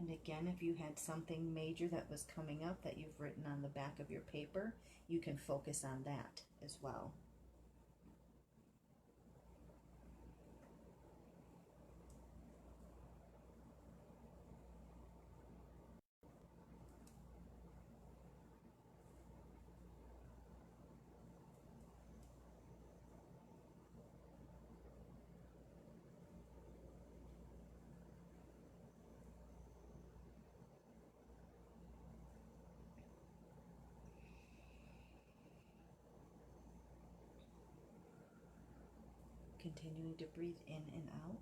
Speaker 1: And again, if you had something major that was coming up that you've written on the back of your paper, you can focus on that as well. Continuing to breathe in and out.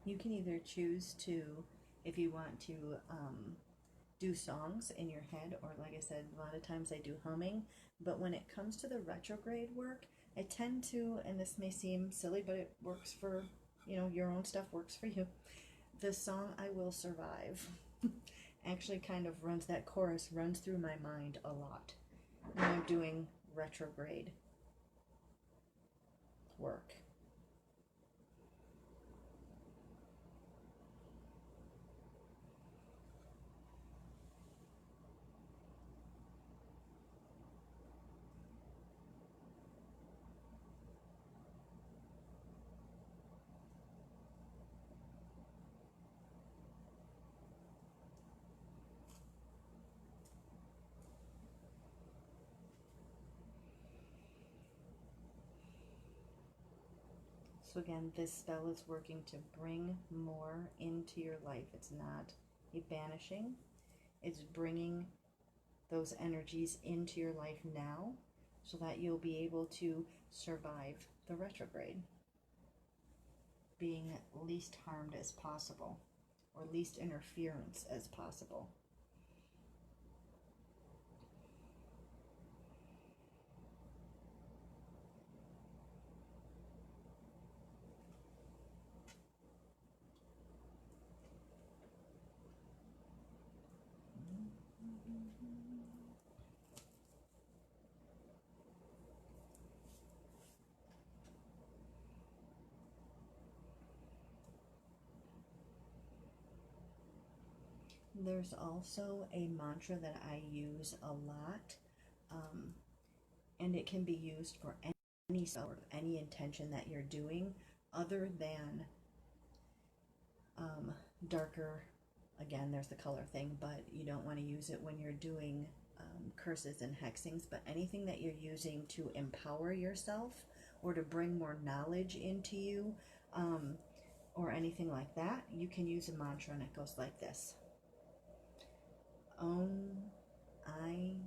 Speaker 1: You can either choose to, if you want to do songs in your head, or like I said, a lot of times I do humming, but when it comes to the retrograde work, I tend to, and this may seem silly, but it works for, your own stuff works for you. The song I Will Survive actually kind of runs, that chorus runs through my mind a lot when I'm doing retrograde work. So again, this spell is working to bring more into your life. It's not a banishing. It's bringing those energies into your life now so that you'll be able to survive the retrograde, being least harmed as possible, or least interference as possible. There's also a mantra that I use a lot, and it can be used for any spell or any intention that you're doing other than darker. Again, there's the color thing, but you don't want to use it when you're doing curses and hexings. But anything that you're using to empower yourself or to bring more knowledge into you, or anything like that, you can use a mantra, and it goes like this: Om Aim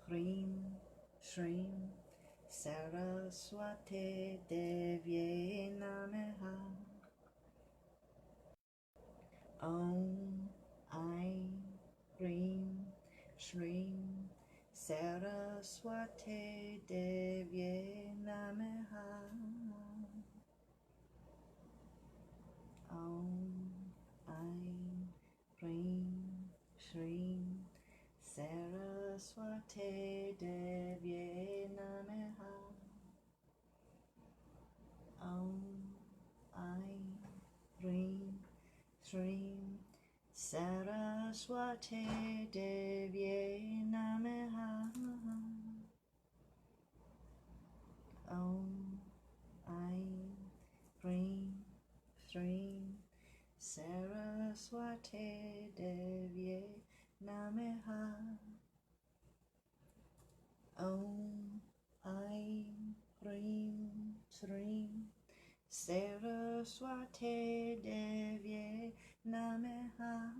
Speaker 1: Hrim Shrim Saraswate Devye Namaha. Om Aim Hrim Shrim Saraswate Devye Namaha. Om Aim Hrim Shrim Saraswate Devye Namaha. Om Aim Hrim Shrim Saraswate Devye Namaha. Om Aim Hrim Shrim Saraswate Devye Namaha. Om Aim Hrim Shrim Saraswate Devye Namaha.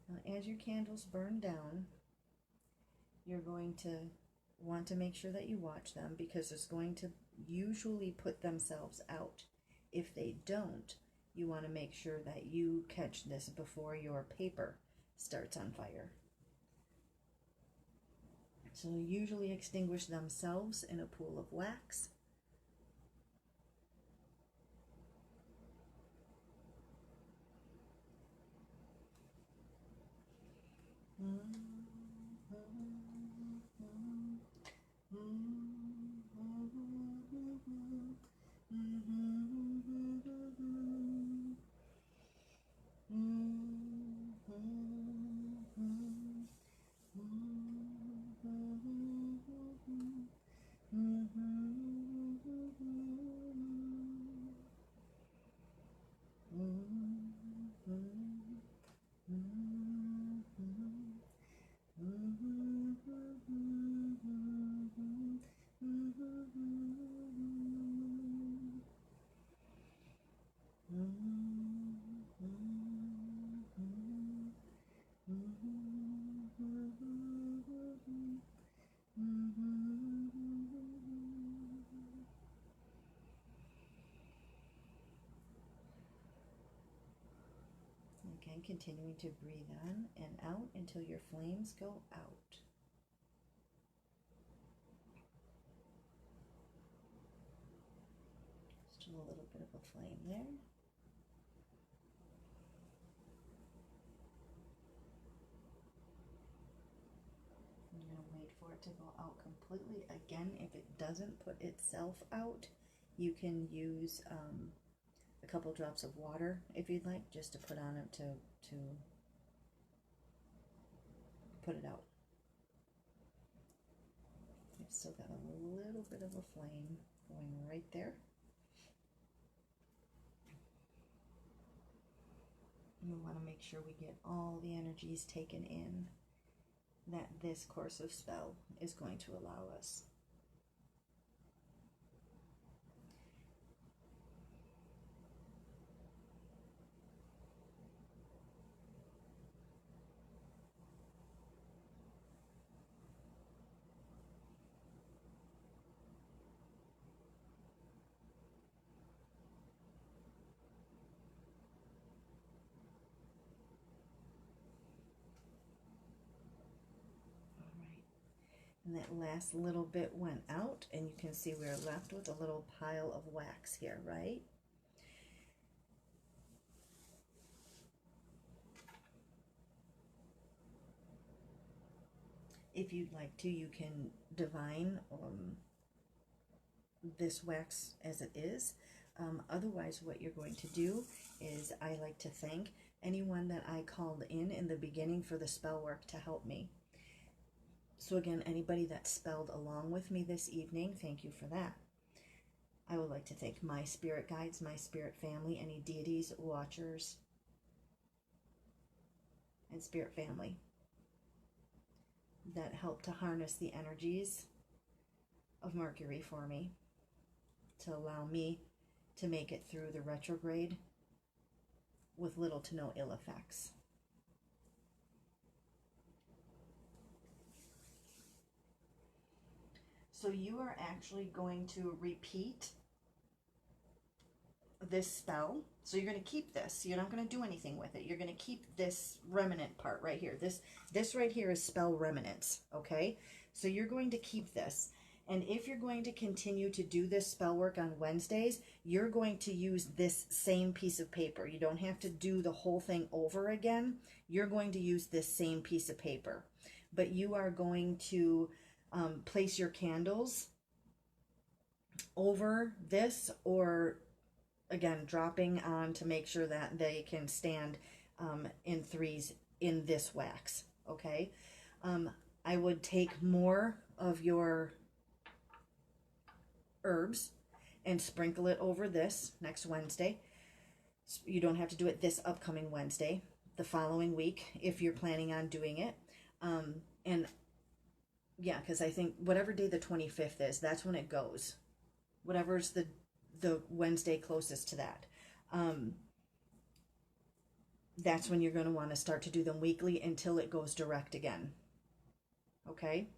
Speaker 1: Now, as your candles burn down, you're going to want to make sure that you watch them, because it's going to usually put themselves out. If they don't, you want to make sure that you catch this before your paper starts on fire. So they usually extinguish themselves in a pool of wax. Again, continuing to breathe in and out until your flames go out. Still a little bit of a flame there. I'm going to wait for it to go out completely. Again, if it doesn't put itself out, you can use a couple drops of water if you'd like, just to put on it to put it out. I've still got a little bit of a flame going right there. And we want to make sure we get all the energies taken in that this course of spell is going to allow us. And that last little bit went out, and you can see we're left with a little pile of wax here, right? If you'd like to, you can divine this wax as it is. Otherwise, what you're going to do is, I like to thank anyone that I called in the beginning for the spell work to help me. So again, anybody that spelled along with me this evening, thank you for that. I would like to thank my spirit guides, my spirit family, any deities, watchers, and spirit family that helped to harness the energies of Mercury for me, to allow me to make it through the retrograde with little to no ill effects. So you are actually going to repeat this spell. So you're going to keep this. You're not going to do anything with it. You're going to keep this remnant part right here. This right here is spell remnants, okay? So you're going to keep this. And if you're going to continue to do this spell work on Wednesdays, you're going to use this same piece of paper. You don't have to do the whole thing over again. You're going to use this same piece of paper. But you are going to place your candles over this, or again, dropping on to make sure that they can stand in threes in this wax, okay? I would take more of your herbs and sprinkle it over this next Wednesday. You don't have to do it this upcoming Wednesday, the following week, if you're planning on doing it. And yeah, because I think whatever day the 25th is, that's when it goes. Whatever's the Wednesday closest to that. That's when you're going to want to start to do them weekly until it goes direct again. Okay?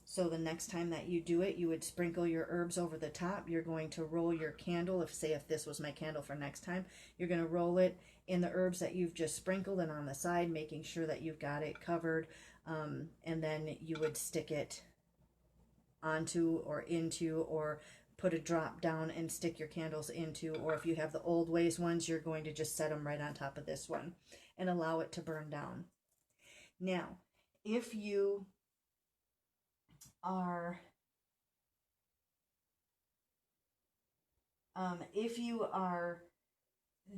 Speaker 1: So the next time that you do it, you would sprinkle your herbs over the top. You're going to roll your candle. If this was my candle for next time, you're going to roll it in the herbs that you've just sprinkled and on the side, making sure that you've got it covered. And then you would stick it onto or into, or put a drop down and stick your candles into, or if you have the old ways ones, you're going to just set them right on top of this one and allow it to burn down. Now, if you are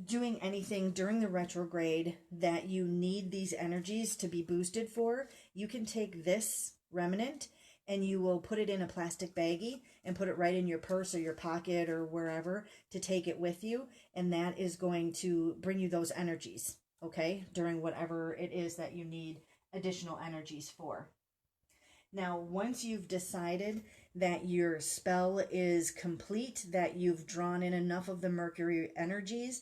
Speaker 1: doing anything during the retrograde that you need these energies to be boosted for, you can take this remnant and you will put it in a plastic baggie and put it right in your purse or your pocket or wherever to take it with you. And that is going to bring you those energies, okay, during whatever it is that you need additional energies for. Now, once you've decided that your spell is complete, that you've drawn in enough of the Mercury energies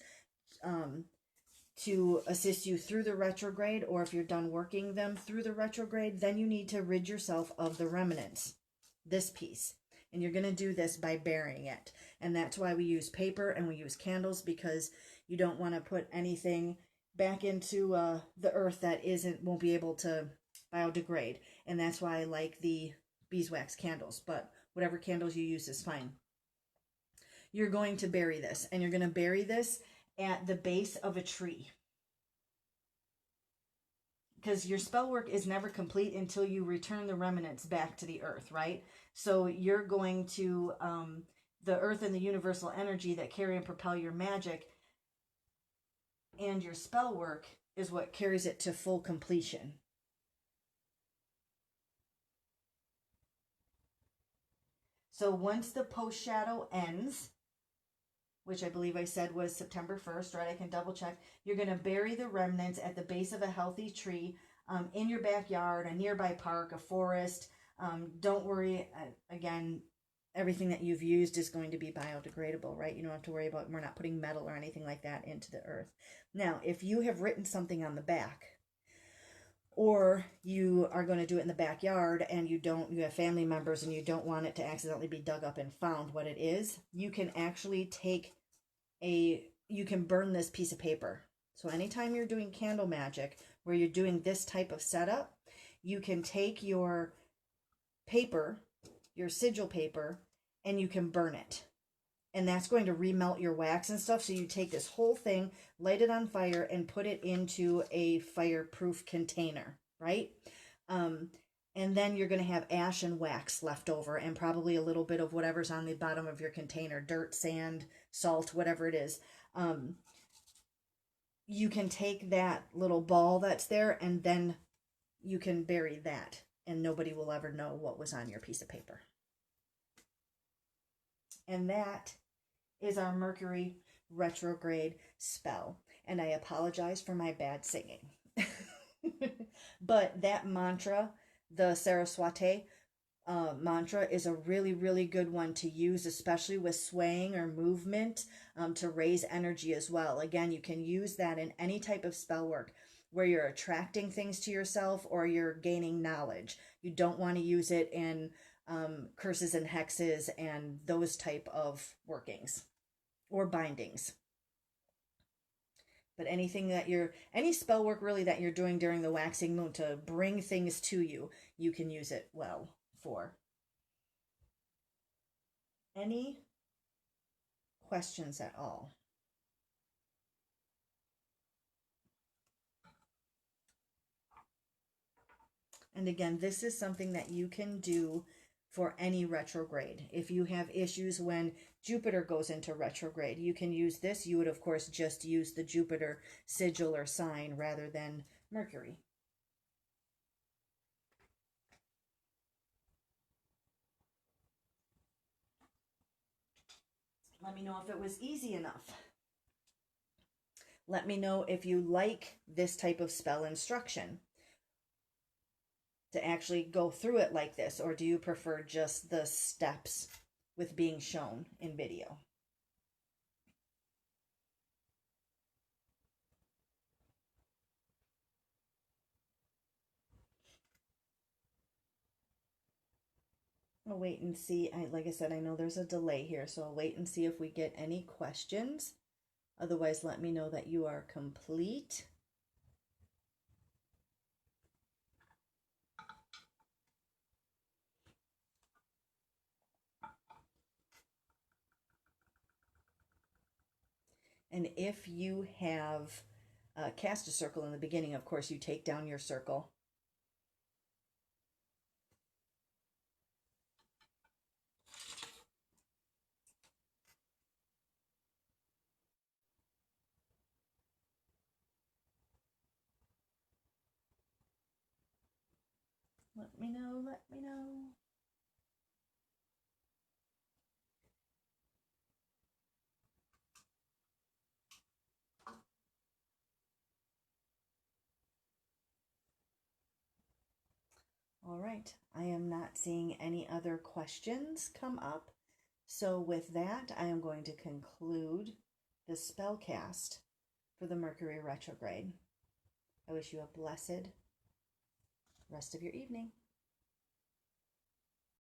Speaker 1: to assist you through the retrograde, or if you're done working them through the retrograde, then you need to rid yourself of the remnants, this piece. And you're going to do this by burying it. And that's why we use paper and we use candles, because you don't want to put anything back into the earth that won't be able to biodegrade. And that's why I like the beeswax candles, but whatever candles you use is fine. You're going to bury this, and you're going to bury this at the base of a tree, because your spell work is never complete until you return the remnants back to the earth, right? So you're going to the earth and the universal energy that carry and propel your magic and your spell work is what carries it to full completion. So once the post shadow ends, which I believe I said was September 1st, right? I can double check. You're going to bury the remnants at the base of a healthy tree, in your backyard, a nearby park, a forest. Don't worry. Again, everything that you've used is going to be biodegradable, right? You don't have to worry about, we're not putting metal or anything like that into the earth. Now, if you have written something on the back, or you are going to do it in the backyard and you have family members and you don't want it to accidentally be dug up and found what it is, you can actually you can burn this piece of paper. So anytime you're doing candle magic where you're doing this type of setup, you can take your paper, your sigil paper, and you can burn it. And that's going to remelt your wax and stuff. So you take this whole thing, light it on fire, and put it into a fireproof container, right? And then you're going to have ash and wax left over, and probably a little bit of whatever's on the bottom of your container, dirt, sand, salt, whatever it is. You can take that little ball that's there, and then you can bury that, and nobody will ever know what was on your piece of paper. And that is our Mercury retrograde spell. And I apologize for my bad singing. But that mantra, the Saraswati mantra, is a really, really good one to use, especially with swaying or movement, to raise energy as well. Again, you can use that in any type of spell work where you're attracting things to yourself or you're gaining knowledge. You don't want to use it in curses and hexes and those type of workings. or bindings. But anything that any spell work really that you're doing during the waxing moon to bring things to you, you can use it well for. Any questions at all? And again, this is something that you can do for any retrograde. If you have issues when Jupiter goes into retrograde, you can use this. You would, of course, just use the Jupiter sigil or sign rather than Mercury. Let me know if it was easy enough. Let me know if you like this type of spell instruction, to actually go through it like this, or do you prefer just the steps with being shown in video? I'll wait and see. Like I said, I know there's a delay here, so I'll wait and see if we get any questions. Otherwise, let me know that you are complete. And if you have cast a circle in the beginning, of course, you take down your circle. Let me know, let me know. All right, I am not seeing any other questions come up. So with that, I am going to conclude the spell cast for the Mercury retrograde. I wish you a blessed rest of your evening.